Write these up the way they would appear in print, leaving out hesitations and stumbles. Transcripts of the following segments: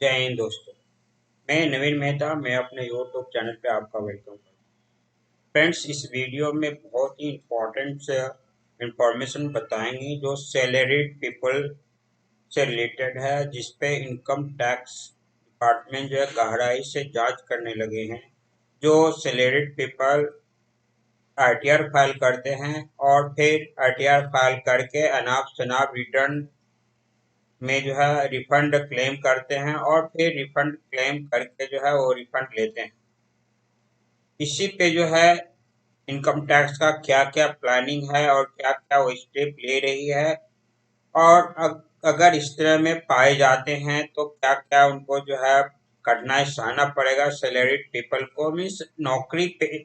जय हिंद दोस्तों। मैं नवीन मेहता। मैं अपने यूट्यूब चैनल पे आपका वेलकम करता हूँ। फ्रेंड्स, इस वीडियो में बहुत ही इम्पोर्टेंट इंफॉर्मेशन बताएंगे जो सैलरीड पीपल से रिलेटेड है, जिसपे इनकम टैक्स डिपार्टमेंट जो है गहराई से जांच करने लगे हैं। जो सैलरीड पीपल आरटीआर फाइल करते हैं और फिर आरटीआर फाइल करके अनाप शनाप रिटर्न में जो है रिफंड क्लेम करते हैं और फिर रिफंड क्लेम करके जो है वो रिफंड लेते हैं। इसी पे जो है इनकम टैक्स का क्या क्या प्लानिंग है और क्या क्या वो स्टेप ले रही है, और अगर इस तरह में पाए जाते हैं तो क्या क्या उनको जो है कठिनाई सहना पड़ेगा सैलरीड पीपल को। मीन्स नौकरी पे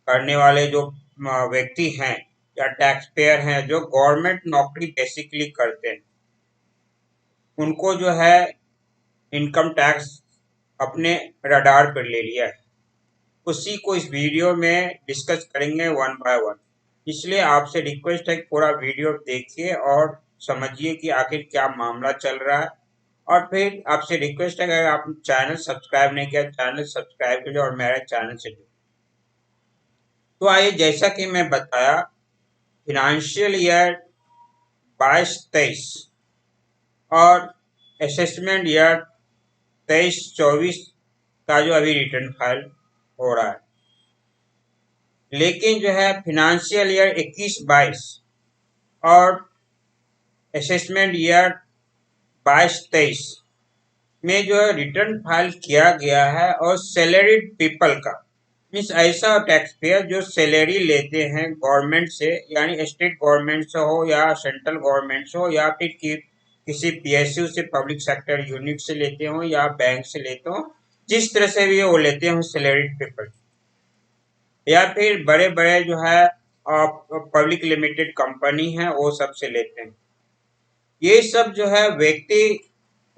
करने वाले जो व्यक्ति हैं या टैक्स पेयर हैं जो गवर्नमेंट नौकरी बेसिकली करते हैं, उनको जो है इनकम टैक्स अपने रडार पर ले लिया है। उसी को इस वीडियो में डिस्कस करेंगे वन बाय वन। इसलिए आपसे रिक्वेस्ट है कि पूरा वीडियो देखिए और समझिए कि आखिर क्या मामला चल रहा है। और फिर आपसे रिक्वेस्ट है कि अगर आप चैनल सब्सक्राइब नहीं किया, चैनल सब्सक्राइब कीजिए और मेरे चैनल से जुड़िए। तो आइए, जैसा कि मैं बताया, फिनेंशियल ईयर 22-23 और असेसमेंट ईयर 23-24 का जो अभी रिटर्न फाइल हो रहा है, लेकिन जो है फिनेंशियल ईयर 21-22 और असेसमेंट ईयर 22-23 में जो है रिटर्न फाइल किया गया है और सैलरीड पीपल का, मीन्स ऐसा टैक्स पेयर जो सैलरी लेते हैं गवर्नमेंट से, यानी स्टेट गवर्नमेंट से हो या सेंट्रल गवर्नमेंट से हो या फिर किसी पीएसयू से, पब्लिक सेक्टर यूनिट से लेते हो या बैंक से लेते हो, जिस तरह से भी वो लेते हो सैलरीड पीपल, या फिर बड़े बड़े जो है पब्लिक लिमिटेड कंपनी है वो सब से लेते हैं। ये सब जो है व्यक्ति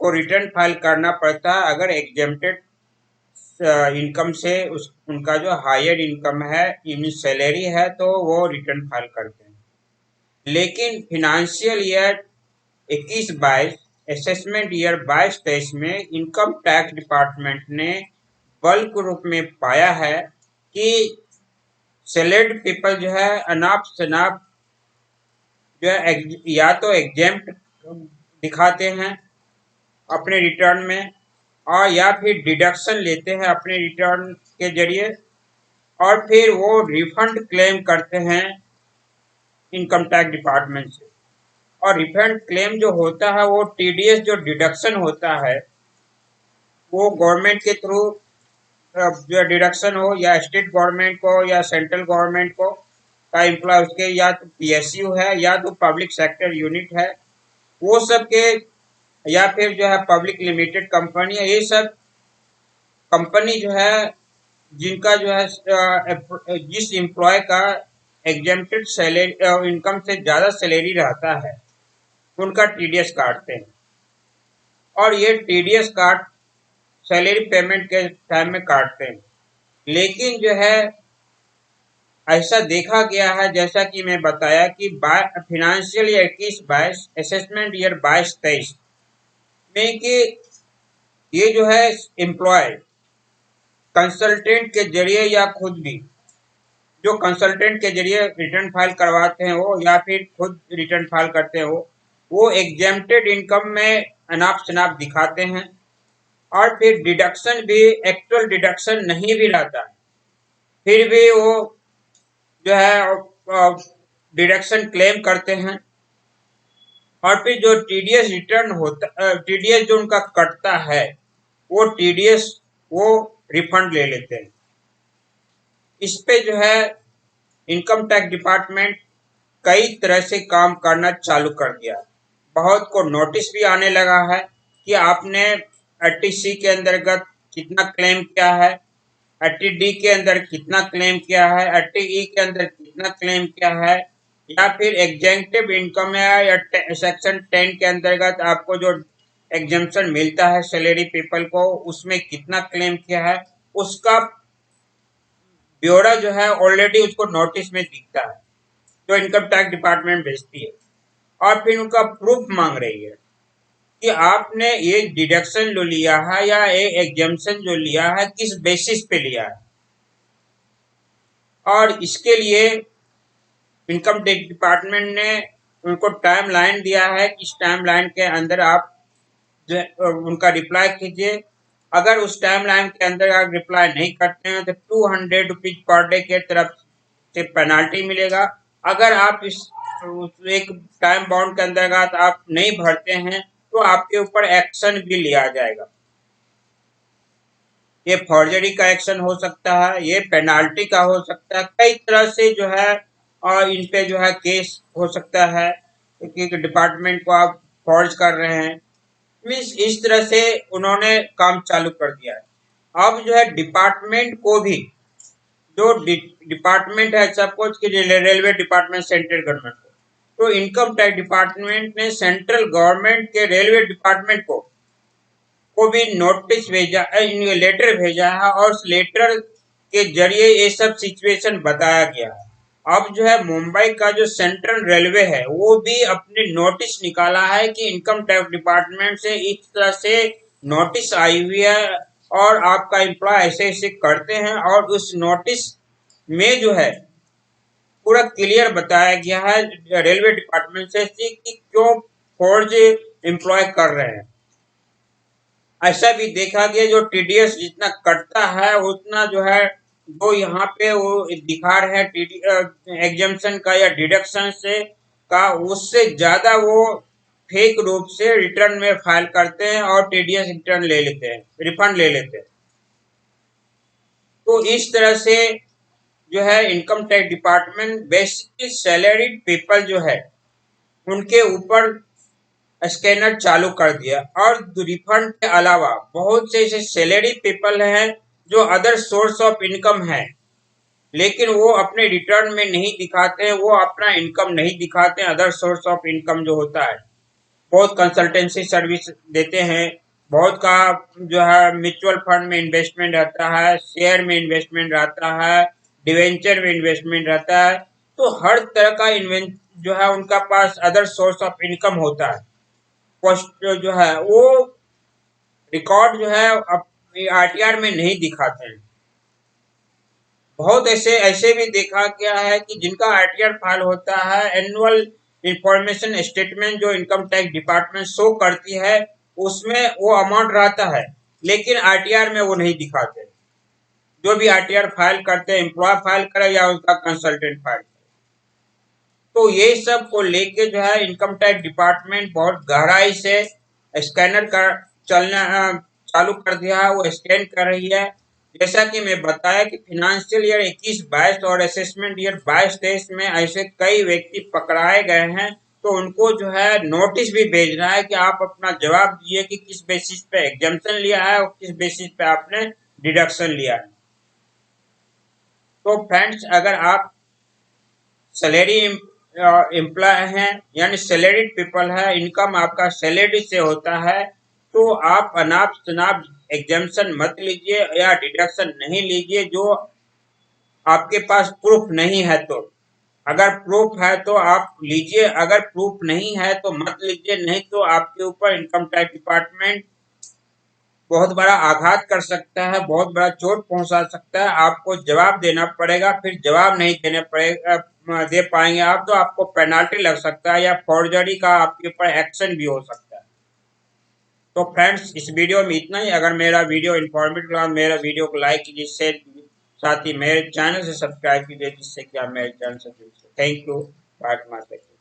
को रिटर्न फाइल करना पड़ता है अगर एग्जेम्प्टेड इनकम से उनका जो हायर इनकम है, सैलरी है, तो वो रिटर्न फाइल करते हैं। लेकिन फिनेंशियल ईयर 21-22, असेसमेंट ईयर 22-23 में इनकम टैक्स डिपार्टमेंट ने बल्क रूप में पाया है कि सैलरीड पीपल जो है अनाप शनाप जो है या तो एग्जेम्प्ट दिखाते हैं अपने रिटर्न में, और या फिर डिडक्शन लेते हैं अपने रिटर्न के जरिए, और फिर वो रिफंड क्लेम करते हैं इनकम टैक्स डिपार्टमेंट से। और रिफंड क्लेम जो होता है वो टीडीएस जो डिडक्शन होता है वो गवर्नमेंट के थ्रू जो डिडक्शन हो, या स्टेट गवर्नमेंट को या सेंट्रल गवर्नमेंट को का एम्प्लॉय, उसके या तो पीएसयू है या तो पब्लिक सेक्टर यूनिट है, वो सब के, या फिर जो है पब्लिक लिमिटेड कंपनी है, ये सब कंपनी जो है जिनका जो है जिस एम्प्लॉय का एग्जेम्प्टेड सैलरी इनकम से ज्यादा सैलरी रहता है उनका टीडीएस काटते हैं। और ये टीडीएस काट सैलरी पेमेंट के टाइम में काटते हैं। लेकिन जो है ऐसा देखा गया है, जैसा कि मैं बताया, कि फिनेंशियल ईयर 21-22, असेसमेंट ईयर 22-23 में कि ये जो है एम्प्लॉय कंसल्टेंट के जरिए या खुद भी जो कंसल्टेंट के जरिए रिटर्न फाइल करवाते हैं वो, या फिर खुद रिटर्न फाइल करते हैं वो एग्जेम्प्टेड इनकम में अनाप शनाप दिखाते हैं, और फिर डिडक्शन भी एक्चुअल डिडक्शन नहीं भी रहता है, फिर भी वो जो है डिडक्शन क्लेम करते हैं। और फिर जो टीडीएस रिटर्न होता, टीडीएस जो उनका कटता है, वो टीडीएस वो रिफंड ले लेते हैं। इस पे जो है इनकम टैक्स डिपार्टमेंट कई तरह से काम करना चालू कर दिया। बहुत को नोटिस भी आने लगा है कि आपने 80C के अंतर्गत कितना क्लेम किया है, 80D के अंदर कितना क्लेम किया है, 80E के अंदर कितना क्लेम किया है, या फिर एग्जेम्प्टिव इनकम है या सेक्शन 10 के अंतर्गत आपको जो एग्जेम्पशन मिलता है सैलरी पीपल को, उसमें कितना क्लेम किया है, उसका ब्यौरा जो है ऑलरेडी उसको नोटिस में दिखता है जो इनकम टैक्स डिपार्टमेंट भेजती है। और फिर उनका प्रूफ मांग रही है कि आपने ये डिडक्शन जो लिया है या ये एग्जम्पशन जो लिया है किस बेसिस पे लिया है, और इसके लिए इनकम टैक्स डिपार्टमेंट ने उनको टाइम लाइन दिया है कि इस टाइम लाइन के अंदर आप जो उनका रिप्लाई कीजिए। अगर उस टाइम लाइन के अंदर आप रिप्लाई नहीं करते हैं तो 200 रुपीज पर डे के तरफ से पेनाल्टी मिलेगा। अगर आप इस एक टाइम बाउंड के अंतर्गत आप नहीं भरते हैं तो आपके ऊपर एक्शन भी लिया जाएगा। ये फॉर्जरी का एक्शन हो सकता है, ये पेनाल्टी का हो सकता है, कई तरह से जो है और इन पे जो है केस हो सकता है कि डिपार्टमेंट को आप फॉर्ज कर रहे हैं। मीन्स इस तरह से उन्होंने काम चालू कर दिया है। अब जो है डिपार्टमेंट को भी, जो डिपार्टमेंट है, सपोज कि रेलवे डिपार्टमेंट सेंट्रल गवर्नमेंट को, तो इनकम टैक्स डिपार्टमेंट ने सेंट्रल गवर्नमेंट के रेलवे डिपार्टमेंट को भी नोटिस भेजा, लेटर भेजा है और उस लेटर के जरिए ये सब सिचुएशन बताया गया है। अब जो है मुंबई का जो सेंट्रल रेलवे है वो भी अपने नोटिस निकाला है कि इनकम टैक्स डिपार्टमेंट से इस तरह से नोटिस आई हुई है और आपका एम्प्लॉय ऐसे ऐसे करते हैं, और उस नोटिस में जो है पूरा क्लियर बताया गया है रेलवे डिपार्टमेंट से कि क्यों फॉर्ज एम्प्लॉय कर रहे हैं। ऐसा भी देखा गया जो टीडीएस जितना कटता है उतना जो है जो यहाँ पे वो दिखा रहे हैं एग्जाम्पशन का या डिडक्शन से का, उससे ज्यादा वो फेक रूप से रिटर्न में फाइल करते हैं और टीडीएस रिटर्न ले लेते हैं, रिफंड ले लेते हैं। तो इस तरह से जो है income tax department basically salaried people जो है उनके ऊपर स्कैनर चालू कर दिया। और रिफंड के अलावा बहुत से ऐसे सैलरी पीपल हैं जो अदर सोर्स ऑफ इनकम है लेकिन वो अपने रिटर्न में नहीं दिखाते हैं, वो अपना इनकम नहीं दिखाते हैं। अदर सोर्स ऑफ इनकम जो होता है, बहुत कंसल्टेंसी सर्विस देते हैं, बहुत का जो है म्यूचुअल फंड में इन्वेस्टमेंट रहता है, शेयर में इन्वेस्टमेंट रहता है, डिवेंचर में इन्वेस्टमेंट रहता है। तो हर तरह का जो है उनका पास अदर सोर्स ऑफ इनकम होता है। पोस्ट जो है वो रिकॉर्ड जो है आरटीआर में नहीं दिखाते हैं। बहुत ऐसे भी देखा गया है कि जिनका आरटीआर फाइल होता है, एनुअल इंफॉर्मेशन स्टेटमेंट जो इनकम टैक्स डिपार्टमेंट शो करती है उसमें वो अमाउंट रहता है लेकिन आरटीआर में वो नहीं दिखाते। जो भी आरटीआर फाइल करते हैं, एम्प्लॉय फाइल करे या उसका कंसल्टेंट फाइल करे। तो ये सब को लेके जो है इनकम टैक्स डिपार्टमेंट बहुत गहराई से स्कैनर का चलना चालू कर दिया है, वो स्कैन कर रही है। जैसा कि मैं बताया कि फाइनेंशियल ईयर 21-22 और असेसमेंट ईयर 22-23 में ऐसे कई व्यक्ति पकड़ाए गए हैं, तो उनको जो है नोटिस भी भेजना है कि आप अपना जवाब दिए कि किस बेसिस पे एग्जाम्पशन लिया है और किस बेसिस पे आपने डिडक्शन लिया है। तो फ्रेंड्स, अगर आप सैलरी एम्प्लॉय हैं यानी सैलरीड पीपल है, इनकम आपका सैलरी से होता है, तो आप अनाप शनाप एग्जाम्पशन मत लीजिए या डिडक्शन नहीं लीजिए जो आपके पास प्रूफ नहीं है। तो अगर प्रूफ है तो आप लीजिए, अगर प्रूफ नहीं है तो मत लीजिए, नहीं तो आपके ऊपर इनकम टैक्स डिपार्टमेंट बहुत बड़ा आघात कर सकता है, बहुत बड़ा चोट पहुंचा सकता है। आपको जवाब देना पड़ेगा, फिर जवाब नहीं दे पाएंगे आप तो आपको पेनाल्टी लग सकता है या फॉर्जरी का आपके ऊपर एक्शन भी हो सकता है। तो फ्रेंड्स, इस वीडियो में इतना ही। अगर मेरा वीडियो इन्फॉर्मेटिव लगा मेरा वीडियो को लाइक कीजिए, शेयर कीजिए, साथ ही मेरे चैनल से सब्सक्राइब कीजिए जिससे कि आप मेरे चैनल से जुड़ सकें। Thank you. भारत माता की।